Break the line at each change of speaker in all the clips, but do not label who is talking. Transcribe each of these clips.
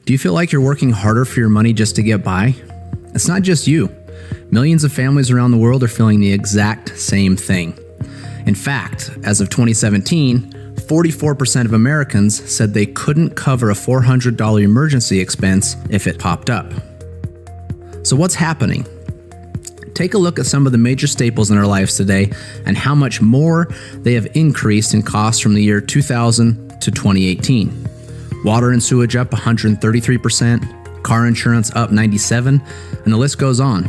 Do you feel like you're working harder for your money just to get by? It's not just you. Millions of families around the world are feeling the exact same thing. In fact, as of 2017, 44% of Americans said they couldn't cover a $400 emergency expense if it popped up. So what's happening? Take a look at some of the major staples in our lives today and how much more they have increased in cost from the year 2000 to 2018. Water and sewage up 133%, car insurance up 97%, and the list goes on.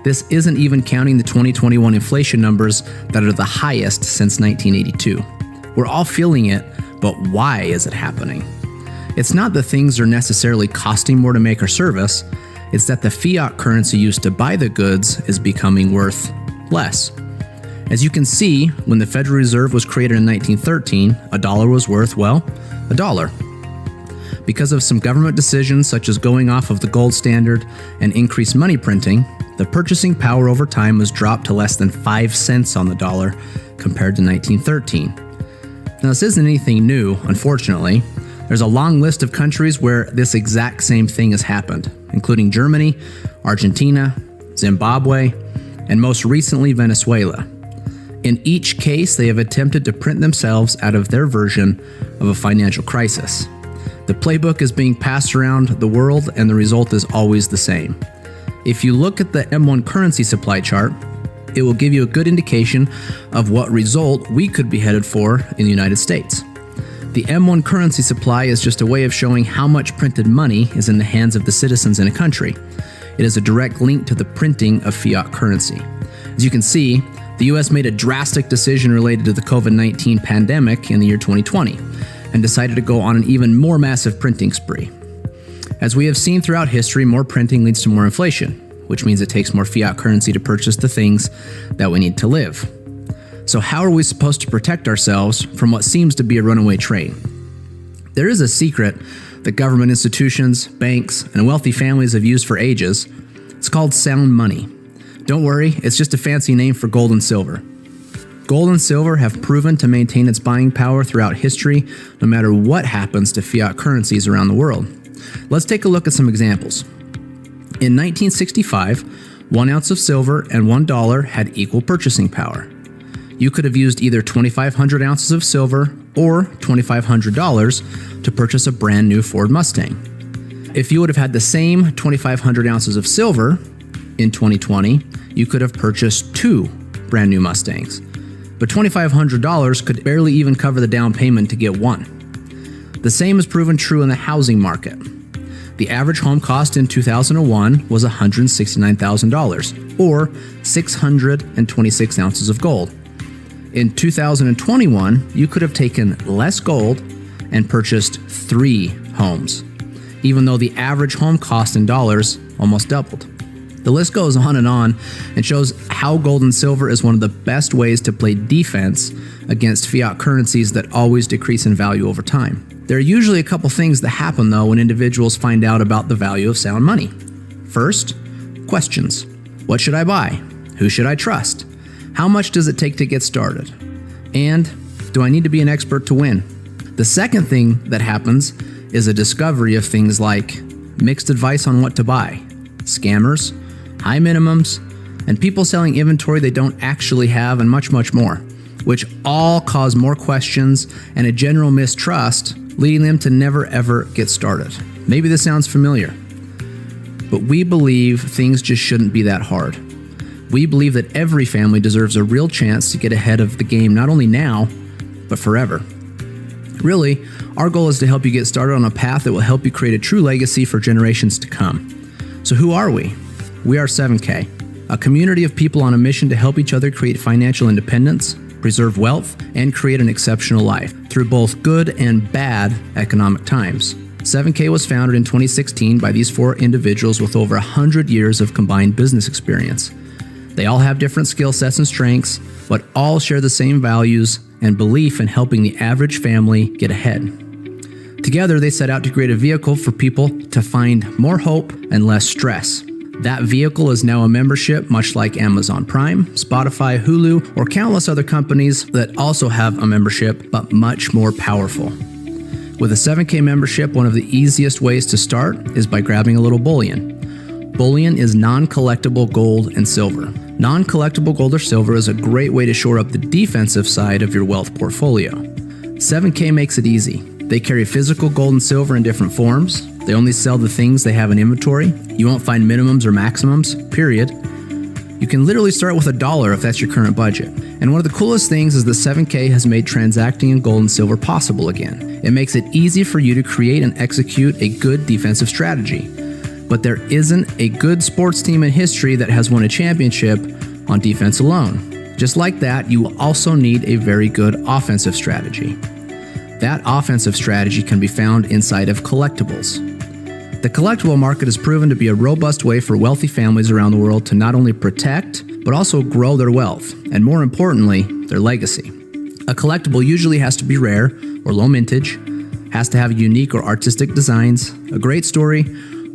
This isn't even counting the 2021 inflation numbers that are the highest since 1982. We're all feeling it, but why is it happening? It's not that things are necessarily costing more to make or service, it's that the fiat currency used to buy the goods is becoming worth less. As you can see, when the Federal Reserve was created in 1913, a dollar was worth, well, a dollar. Because of some government decisions such as going off of the gold standard and increased money printing, the purchasing power over time was dropped to less than 5 cents on the dollar compared to 1913. Now, this isn't anything new, unfortunately. There's a long list of countries where this exact same thing has happened, including Germany, Argentina, Zimbabwe, and most recently Venezuela. In each case, they have attempted to print themselves out of their version of a financial crisis. The playbook is being passed around the world, and the result is always the same. If you look at the M1 currency supply chart, it will give you a good indication of what result we could be headed for in the United States. The M1 currency supply is just a way of showing how much printed money is in the hands of the citizens in a country. It is a direct link to the printing of fiat currency. As you can see, the US made a drastic decision related to the COVID-19 pandemic in the year 2020 and decided to go on an even more massive printing spree. As we have seen throughout history, more printing leads to more inflation, which means it takes more fiat currency to purchase the things that we need to live. So how are we supposed to protect ourselves from what seems to be a runaway train? There is a secret that government institutions, banks, and wealthy families have used for ages. It's called sound money. Don't worry, it's just a fancy name for gold and silver. Gold and silver have proven to maintain its buying power throughout history, no matter what happens to fiat currencies around the world. Let's take a look at some examples. In 1965, 1 ounce of silver and $1 had equal purchasing power. You could have used either 2,500 ounces of silver or $2,500 to purchase a brand new Ford Mustang. If you would have had the same 2,500 ounces of silver in 2020, you could have purchased 2 brand new Mustangs. But $2,500 could barely even cover the down payment to get one. The same is proven true in the housing market. The average home cost in 2001 was $169,000, or 626 ounces of gold. In 2021, you could have taken less gold and purchased 3 homes, even though the average home cost in dollars almost doubled. The list goes on and shows how gold and silver is one of the best ways to play defense against fiat currencies that always decrease in value over time. There are usually a couple things that happen, though, when individuals find out about the value of sound money. First, questions. What should I buy? Who should I trust? How much does it take to get started? And do I need to be an expert to win? The second thing that happens is a discovery of things like mixed advice on what to buy, scammers, high minimums, and people selling inventory they don't actually have, and much, much more, which all cause more questions and a general mistrust, leading them to never ever get started. Maybe this sounds familiar, but we believe things just shouldn't be that hard. We believe that every family deserves a real chance to get ahead of the game, not only now, but forever. Really, our goal is to help you get started on a path that will help you create a true legacy for generations to come. So who are we? We are 7K, a community of people on a mission to help each other create financial independence, preserve wealth, and create an exceptional life through both good and bad economic times. 7K was founded in 2016 by these 4 individuals with over 100 years of combined business experience. They all have different skill sets and strengths, but all share the same values and belief in helping the average family get ahead. Together, they set out to create a vehicle for people to find more hope and less stress. That vehicle is now a membership, much like Amazon Prime, Spotify, Hulu, or countless other companies that also have a membership, but much more powerful. With a 7K membership, one of the easiest ways to start is by grabbing a little bullion. Bullion is non-collectible gold and silver. Non-collectible gold or silver is a great way to shore up the defensive side of your wealth portfolio. 7K makes it easy. They carry physical gold and silver in different forms. They only sell the things they have in inventory. You won't find minimums or maximums, period. You can literally start with $1 if that's your current budget. And one of the coolest things is that 7K has made transacting in gold and silver possible again. It makes it easy for you to create and execute a good defensive strategy. But there isn't a good sports team in history that has won a championship on defense alone. Just like that, you will also need a very good offensive strategy. That offensive strategy can be found inside of collectibles. The collectible market has proven to be a robust way for wealthy families around the world to not only protect, but also grow their wealth, and more importantly, their legacy. A collectible usually has to be rare or low mintage, has to have unique or artistic designs, a great story,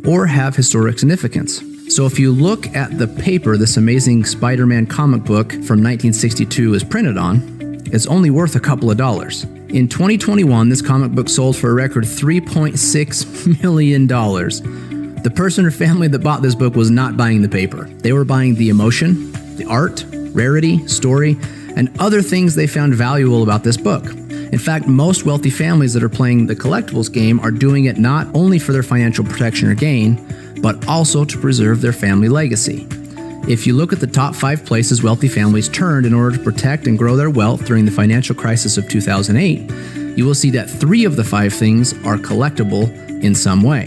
or have historic significance. So if you look at the paper this amazing Spider-Man comic book from 1962 is printed on, it's only worth a couple of dollars. In 2021, this comic book sold for a record $3.6 million. The person or family that bought this book was not buying the paper. They were buying the emotion, the art, rarity, story, and other things they found valuable about this book. In fact, most wealthy families that are playing the collectibles game are doing it not only for their financial protection or gain, but also to preserve their family legacy. If you look at the top 5 places wealthy families turned in order to protect and grow their wealth during the financial crisis of 2008, you will see that 3 of the 5 things are collectible in some way.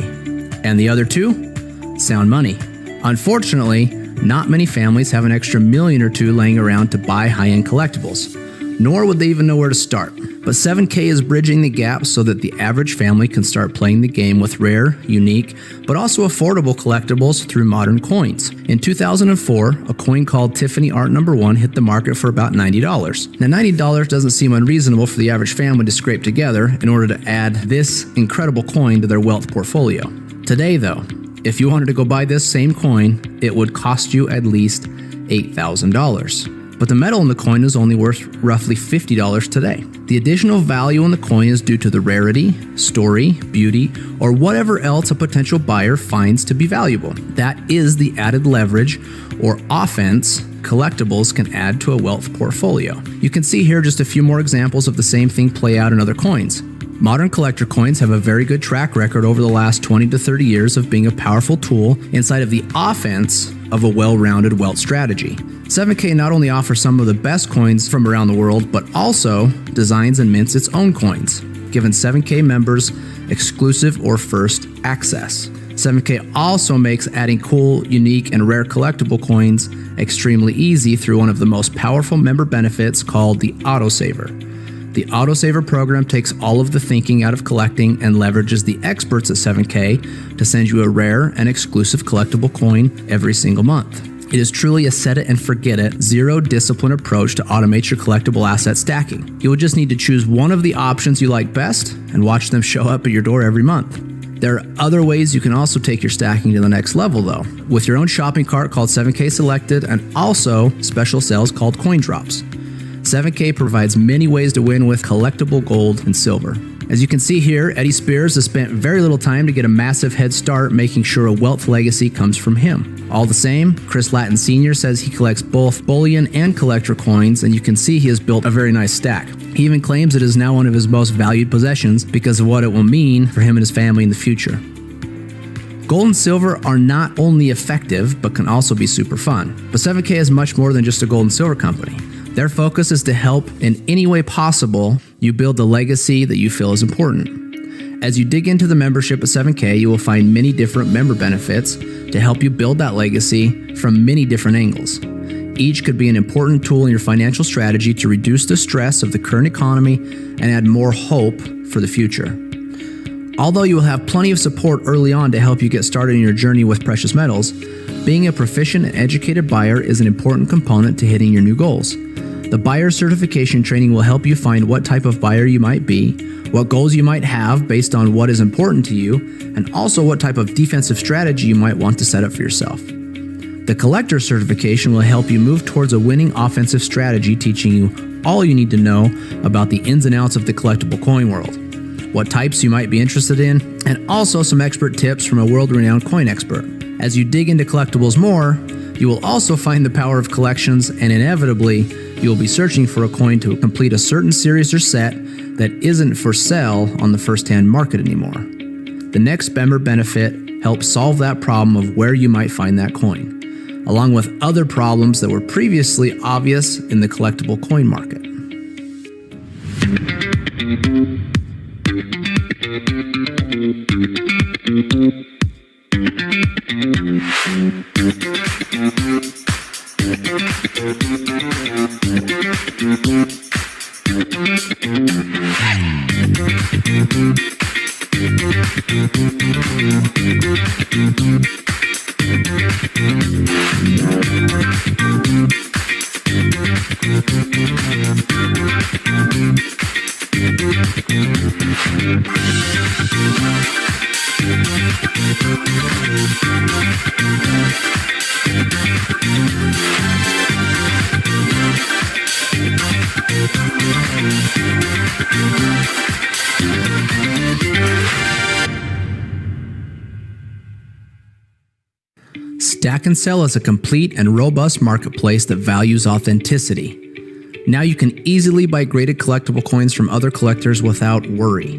And the other 2? Sound money. Unfortunately, not many families have an extra $1 million or $2 million laying around to buy high-end collectibles, nor would they even know where to start. But 7K is bridging the gap so that the average family can start playing the game with rare, unique, but also affordable collectibles through modern coins. In 2004, a coin called Tiffany Art No. 1 hit the market for about $90. Now $90 doesn't seem unreasonable for the average family to scrape together in order to add this incredible coin to their wealth portfolio. Today though, if you wanted to go buy this same coin, it would cost you at least $8,000. But the metal in the coin is only worth roughly $50 today. The additional value in the coin is due to the rarity, story, beauty, or whatever else a potential buyer finds to be valuable. That is the added leverage or offense collectibles can add to a wealth portfolio. You can see here just a few more examples of the same thing play out in other coins. Modern collector coins have a very good track record over the last 20 to 30 years of being a powerful tool inside of the offense of a well-rounded wealth strategy. 7K not only offers some of the best coins from around the world, but also designs and mints its own coins, giving 7K members exclusive or first access. 7K also makes adding cool, unique, and rare collectible coins extremely easy through one of the most powerful member benefits called the Autosaver. The Autosaver program takes all of the thinking out of collecting and leverages the experts at 7K to send you a rare and exclusive collectible coin every single month. It is truly a set it and forget it, zero discipline approach to automate your collectible asset stacking. You will just need to choose one of the options you like best and watch them show up at your door every month. There are other ways you can also take your stacking to the next level though, with your own shopping cart called 7K Selected and also special sales called Coin Drops. 7K provides many ways to win with collectible gold and silver. As you can see here, Eddie Spears has spent very little time to get a massive head start making sure a wealth legacy comes from him. All the same, Chris Lattin Sr. says he collects both bullion and collector coins, and you can see he has built a very nice stack. He even claims it is now one of his most valued possessions because of what it will mean for him and his family in the future. Gold and silver are not only effective, but can also be super fun. But 7K is much more than just a gold and silver company. Their focus is to help in any way possible you build the legacy that you feel is important. As you dig into the membership at 7K, you will find many different member benefits to help you build that legacy from many different angles. Each could be an important tool in your financial strategy to reduce the stress of the current economy and add more hope for the future. Although you will have plenty of support early on to help you get started in your journey with precious metals, being a proficient and educated buyer is an important component to hitting your new goals. The buyer certification training will help you find what type of buyer you might be, what goals you might have based on what is important to you, and also what type of defensive strategy you might want to set up for yourself. The collector certification will help you move towards a winning offensive strategy, teaching you all you need to know about the ins and outs of the collectible coin world. what types you might be interested in, and also some expert tips from a world-renowned coin expert. As you dig into collectibles more, you will also find the power of collections, and inevitably, you will be searching for a coin to complete a certain series or set that isn't for sale on the first-hand market anymore. The next member benefit helps solve that problem of where you might find that coin, along with other problems that were previously obvious in the collectible coin market. Stack and Sell is a complete and robust marketplace that values authenticity. Now you can easily buy graded collectible coins from other collectors without worry.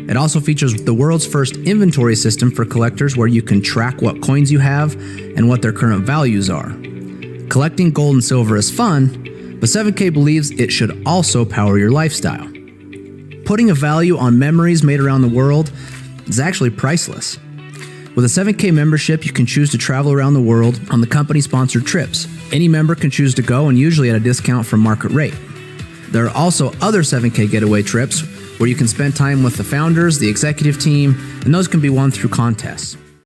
It also features the world's first inventory system for collectors where you can track what coins you have and what their current values are. Collecting gold and silver is fun, but 7K believes it should also power your lifestyle. Putting a value on memories made around the world is actually priceless. With a 7K membership, you can choose to travel around the world on the company-sponsored trips. Any member can choose to go, and usually at a discount from market rate. There are also other 7K getaway trips where you can spend time with the founders, the executive team, and those can be won through contests.